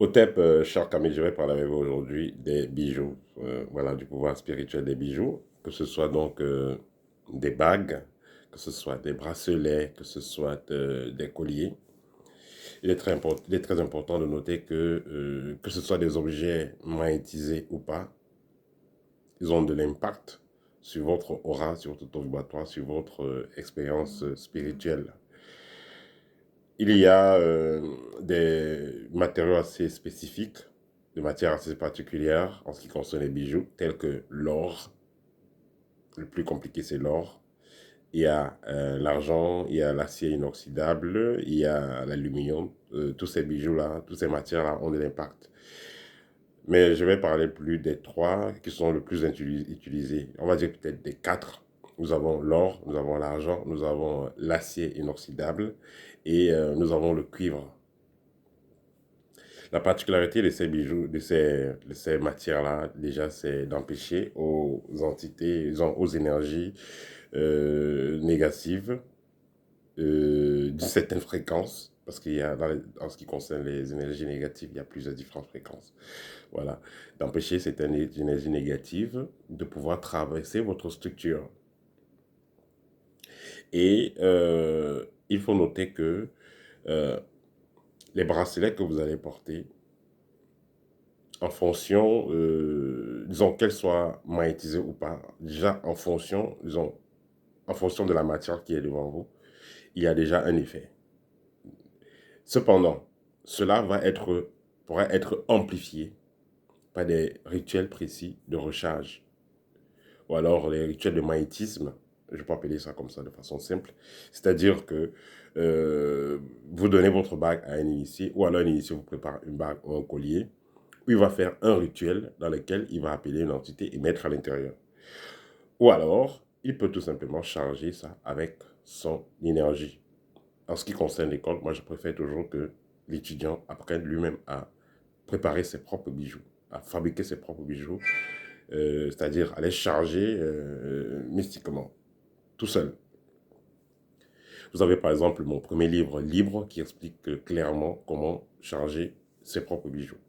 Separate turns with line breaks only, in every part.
Otep, cher Camille, je vais parler avec vous aujourd'hui des bijoux, voilà, du pouvoir spirituel des bijoux, que ce soit donc des bagues, que ce soit des bracelets, que ce soit des colliers. Il est très important de noter que ce soit des objets magnétisés ou pas, ils ont de l'impact sur votre aura, sur votre taux vibratoire, sur votre expérience spirituelle. Il y a des matériaux assez spécifiques, de matières assez particulières en ce qui concerne les bijoux, tels que l'or. Le plus compliqué, c'est l'or. Il y a l'argent, il y a l'acier inoxydable, il y a l'aluminium. Tous ces bijoux-là, toutes ces matières-là ont de l'impact. Mais je vais parler plus des trois qui sont le plus utilisés. On va dire peut-être des quatre. Nous avons l'or, nous avons l'argent, nous avons l'acier inoxydable et nous avons le cuivre. La particularité de ces bijoux, de ces matières-là, déjà, c'est d'empêcher aux entités, aux énergies négatives d'une certaine fréquence, parce qu'il y a, en ce qui concerne les énergies négatives, il y a plusieurs différentes fréquences. Voilà, d'empêcher cette énergie négative de pouvoir traverser votre structure. Et il faut noter que euh, les bracelets que vous allez porter, en fonction, disons qu'elle soit magnétisée ou pas, déjà en fonction, disons, en fonction de la matière qui est devant vous, il y a déjà un effet. Cependant, cela pourrait être amplifié par des rituels précis de recharge, ou alors les rituels de magnétisme, je peux appeler ça comme ça de façon simple, c'est-à-dire que vous donnez votre bague à un initié, ou alors un initié vous prépare une bague ou un collier, où il va faire un rituel dans lequel il va appeler une entité et mettre à l'intérieur. Ou alors, il peut tout simplement charger ça avec son énergie. En ce qui concerne l'école, moi je préfère toujours que l'étudiant apprenne lui-même à préparer ses propres bijoux, à fabriquer ses propres bijoux, c'est-à-dire à les charger mystiquement, tout seul. Vous avez par exemple mon premier livre libre qui explique clairement comment charger ses propres bijoux.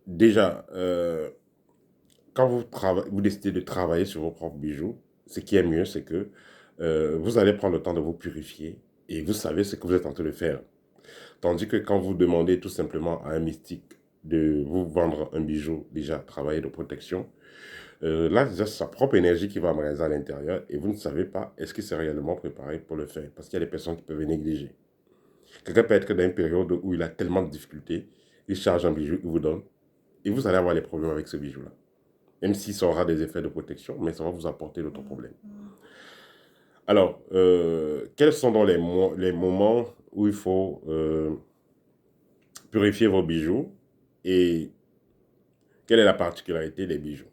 Déjà, quand vous décidez de travailler sur vos propres bijoux, ce qui est mieux, c'est que vous allez prendre le temps de vous purifier et vous savez ce que vous êtes en train de faire. Tandis que quand vous demandez tout simplement à un mystique de vous vendre un bijou déjà travaillé de protection, là, c'est sa propre énergie qui va embrasser à l'intérieur et vous ne savez pas est-ce qu'il s'est réellement préparé pour le faire. Parce qu'il y a des personnes qui peuvent négliger. Quelqu'un peut être dans une période où il a tellement de difficultés, il charge un bijou, il vous donne et vous allez avoir des problèmes avec ce bijou-là. Même s'il aura des effets de protection, mais ça va vous apporter d'autres problèmes. Alors, quels sont donc les moments où il faut purifier vos bijoux et quelle est la particularité des bijoux?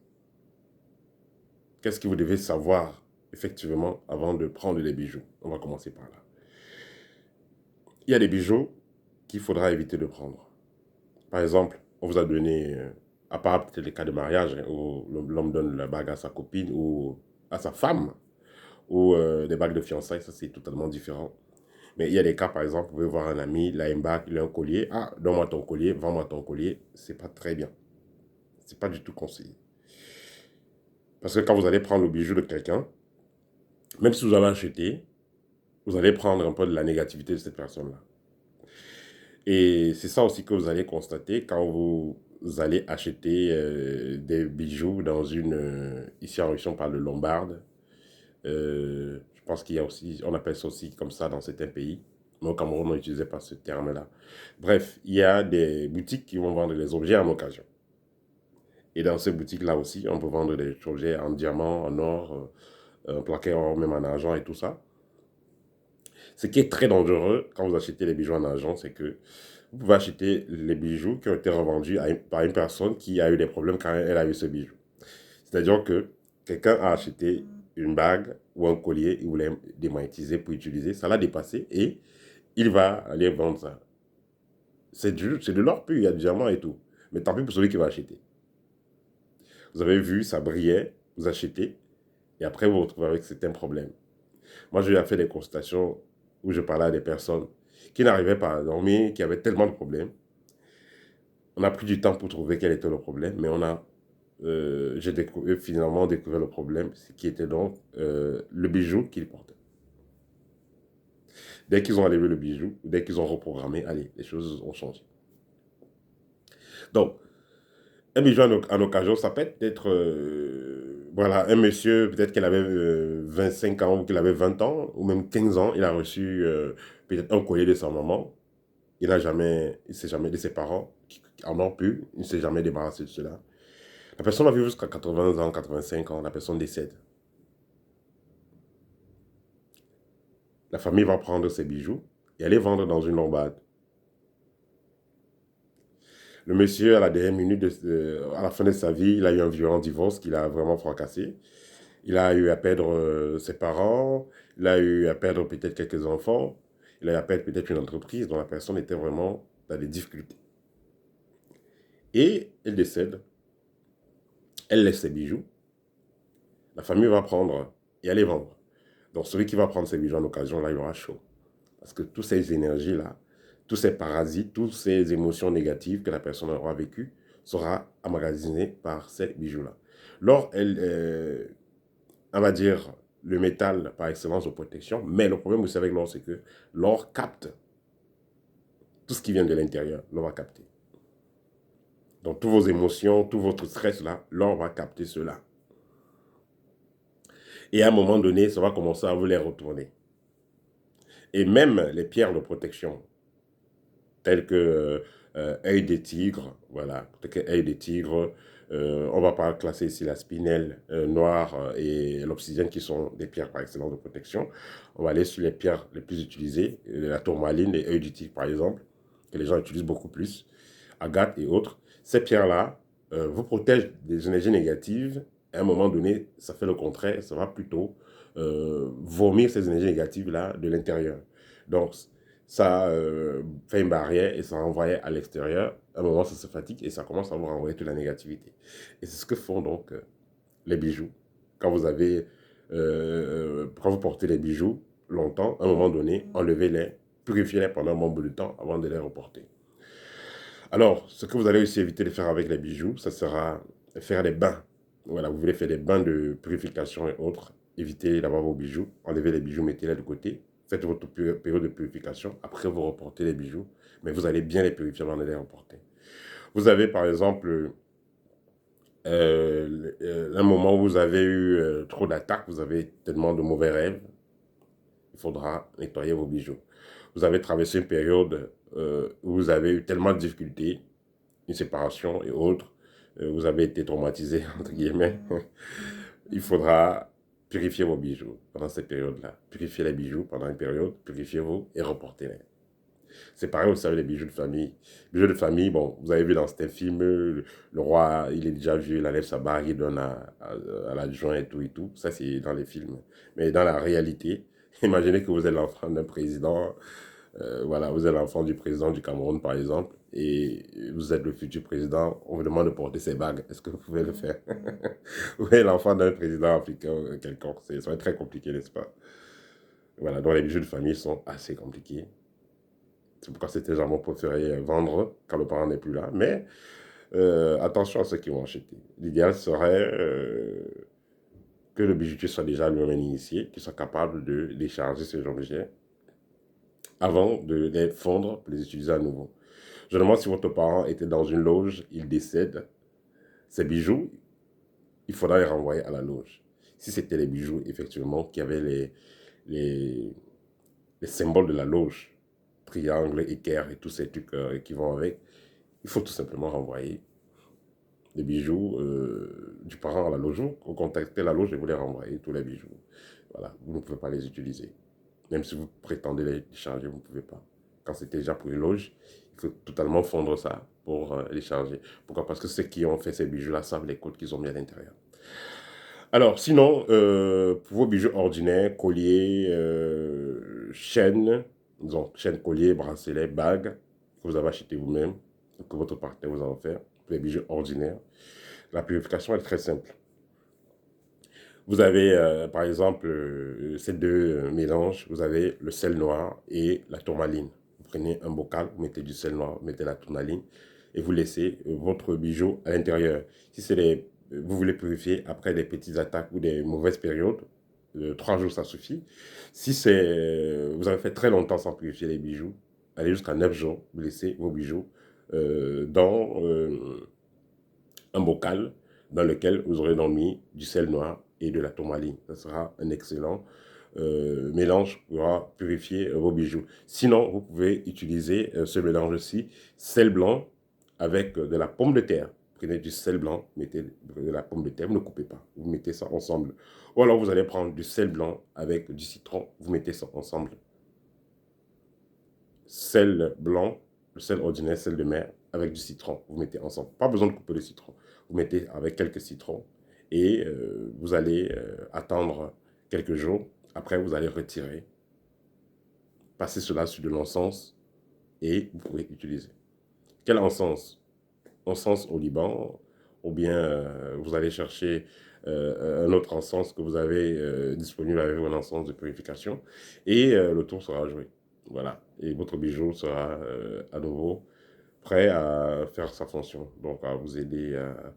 Qu'est-ce que vous devez savoir effectivement avant de prendre les bijoux? On va commencer par là. Il y a des bijoux qu'il faudra éviter de prendre. Par exemple, on vous a donné, à part peut-être les cas de mariage, hein, où l'homme donne la bague à sa copine ou à sa femme, ou des bagues de fiançailles, ça c'est totalement différent. Mais il y a des cas, par exemple, vous pouvez voir un ami, il a une bague, il a un collier. Ah, donne-moi ton collier, vends-moi ton collier. C'est pas très bien. C'est pas du tout conseillé. Parce que quand vous allez prendre le bijou de quelqu'un, même si vous avez acheté, vous allez prendre un peu de la négativité de cette personne-là. Et c'est ça aussi que vous allez constater quand vous allez acheter des bijoux dans une... ici en Russie, on parle de lombarde. Je pense qu'il y a aussi... On appelle ça aussi comme ça dans certains pays. Mais au Cameroun, on n'utilisait pas ce terme-là. Bref, il y a des boutiques qui vont vendre des objets en occasion. Et dans ces boutiques-là aussi, on peut vendre des objets en diamant, en or, en plaqué or, même en argent et tout ça. Ce qui est très dangereux quand vous achetez les bijoux en argent, c'est que vous pouvez acheter les bijoux qui ont été revendus par une personne qui a eu des problèmes quand elle a eu ce bijou. C'est-à-dire que quelqu'un a acheté une bague ou un collier, il voulait démonétiser pour utiliser, ça l'a dépassé et il va aller vendre ça. C'est de l'or pur, il y a du diamant et tout. Mais tant pis pour celui qui va acheter. Vous avez vu, ça brillait, vous achetez, et après vous vous retrouvez avec certains problèmes. Moi, j'ai fait des consultations où je parlais à des personnes qui n'arrivaient pas à dormir, qui avaient tellement de problèmes. On a pris du temps pour trouver quel était le problème, mais j'ai finalement découvert le problème, ce qui était donc le bijou qu'il portait. Dès qu'ils ont enlevé le bijou, dès qu'ils ont reprogrammé, allez, les choses ont changé. Donc, un bijou en occasion, ça peut être, voilà, un monsieur, peut-être qu'il avait 25 ans ou qu'il avait 20 ans, ou même 15 ans, il a reçu peut-être un collier de sa maman. Il ne s'est jamais de ses parents qui en ont pu, il ne s'est jamais débarrassé de cela. La personne va vivre jusqu'à 80 ans, 85 ans, la personne décède. La famille va prendre ses bijoux et aller vendre dans une lombade. Le monsieur, à la dernière minute, à la fin de sa vie, il a eu un violent divorce qui l'a vraiment fracassé. Il a eu à perdre ses parents, il a eu à perdre peut-être quelques enfants, il a eu à perdre peut-être une entreprise dont la personne était vraiment dans des difficultés. Et elle décède, elle laisse ses bijoux, la famille va prendre et aller vendre. Donc celui qui va prendre ses bijoux en occasion, là, il aura chaud. Parce que toutes ces énergies-là, tous ces parasites, toutes ces émotions négatives que la personne aura vécues, sera emmagasinées par ces bijoux-là. L'or, on va dire, le métal par excellence de protection, mais le problème aussi avec l'or, c'est que l'or capte tout ce qui vient de l'intérieur, l'or va capter. Donc, toutes vos émotions, tout votre stress là, l'or va capter cela. Et à un moment donné, ça va commencer à vous les retourner. Et même les pierres de protection, telles que œil des tigres, voilà, telles que œil des tigres, on ne va pas classer ici la spinelle noire et l'obsidienne qui sont des pierres par excellence de protection. On va aller sur les pierres les plus utilisées, la tourmaline, les œils du tigre par exemple, que les gens utilisent beaucoup plus, agate et autres. Ces pierres-là vous protègent des énergies négatives. À un moment donné, ça fait le contraire, ça va plutôt vomir ces énergies négatives-là de l'intérieur. Donc, ça fait une barrière et ça renvoie à l'extérieur. À un moment, ça se fatigue et ça commence à vous renvoyer toute la négativité. Et c'est ce que font donc les bijoux. Quand quand vous portez les bijoux longtemps, à un moment donné, enlevez-les, purifiez-les pendant un bon bout de temps avant de les reporter. Alors, ce que vous allez aussi éviter de faire avec les bijoux, ça sera faire des bains. Voilà, vous voulez faire des bains de purification et autres. Évitez d'avoir vos bijoux. Enlevez les bijoux, mettez-les de côté. Faites votre période de purification. Après, vous reportez les bijoux. Mais vous allez bien les purifier avant de les reporter. Vous avez, par exemple, un moment où vous avez eu trop d'attaques, vous avez tellement de mauvais rêves, il faudra nettoyer vos bijoux. Vous avez traversé une période où vous avez eu tellement de difficultés, une séparation et autres, vous avez été traumatisé, entre guillemets, il faudra purifier vos bijoux pendant cette période-là. Purifiez les bijoux pendant une période, purifiez-vous et reportez-les. C'est pareil, vous savez, les bijoux de famille. Les bijoux de famille, bon, vous avez vu dans certains films, le roi, il est déjà vieux, il enlève sa bague, il donne à l'adjoint et tout et tout. Ça, c'est dans les films. Mais dans la réalité, imaginez que vous êtes l'enfant d'un président, voilà, vous êtes l'enfant du président du Cameroun, par exemple, et vous êtes le futur président, on vous demande de porter ses bagues. Est-ce que vous pouvez le faire? Vous êtes l'enfant d'un président africain quelconque. Ça va être très compliqué, n'est-ce pas? Voilà, donc les bijoux de famille sont assez compliqués. C'est pourquoi c'est légèrement préféré vendre quand le parent n'est plus là. Mais attention à ceux qui vont acheter. L'idéal serait que le bijoutier soit déjà lui-même initié, qu'il soit capable de décharger ces objets avant de les fondre pour les utiliser à nouveau. Je demande si votre parent était dans une loge, il décède, ses bijoux, il faudra les renvoyer à la loge. Si c'était les bijoux, effectivement, qui avaient les, les symboles de la loge, triangle, équerre et tous ces trucs qui vont avec, il faut tout simplement renvoyer les bijoux du parent à la loge. Vous contactez la loge et vous les renvoyez, tous les bijoux. Voilà, vous ne pouvez pas les utiliser. Même si vous prétendez les charger, vous ne pouvez pas. Quand c'était déjà pour une loge, il faut totalement fondre ça pour les charger. Pourquoi? Parce que ceux qui ont fait ces bijoux-là savent les codes qu'ils ont mis à l'intérieur. Alors, sinon, pour vos bijoux ordinaires, colliers, chaînes, disons, chaînes, colliers, bracelets, bagues, que vous avez acheté vous-même, que votre partenaire vous a offert, pour les bijoux ordinaires, la purification est très simple. Vous avez, par exemple, ces deux mélanges, vous avez le sel noir et la tourmaline. Vous prenez un bocal, vous mettez du sel noir, vous mettez la tourmaline, et vous laissez votre bijou à l'intérieur. Si c'est vous voulez purifier après des petites attaques ou des mauvaises périodes, 3 jours ça suffit. Si vous avez fait très longtemps sans purifier les bijoux, allez jusqu'à 9 jours, vous laissez vos bijoux dans un bocal dans lequel vous aurez donc mis du sel noir et de la tourmaline. Ce sera un excellent mélange pour purifier vos bijoux. Sinon, vous pouvez utiliser ce mélange-ci, sel blanc avec de la pomme de terre. Prenez du sel blanc, mettez de la pomme de terre, vous ne coupez pas, vous mettez ça ensemble. Ou alors vous allez prendre du sel blanc avec du citron, vous mettez ça ensemble. Sel blanc, le sel ordinaire, sel de mer, avec du citron, vous mettez ensemble. Pas besoin de couper le citron. Vous mettez avec quelques citrons et vous allez attendre quelques jours. Après, vous allez retirer, passer cela sur de l'encens et vous pourrez utiliser. Quel encens? Encens au Liban, ou bien vous allez chercher un autre encens que vous avez disponible avec un encens de purification et le tour sera joué. Voilà, et votre bijou sera à nouveau prêt à faire sa fonction, donc à vous aider à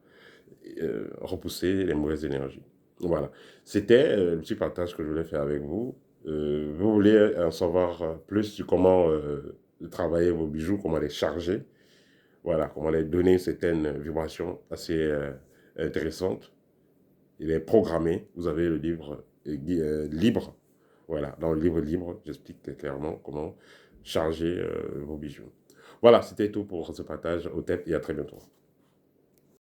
repousser les mauvaises énergies. Voilà, c'était le petit partage que je voulais faire avec vous. Vous voulez en savoir plus sur comment travailler vos bijoux, comment les charger, voilà, comment les donner certaines vibrations assez intéressantes. Il est programmé, vous avez le livre libre. Voilà, dans le livre libre, j'explique clairement comment charger vos bijoux. Voilà, c'était tout pour ce partage au tête et à très bientôt.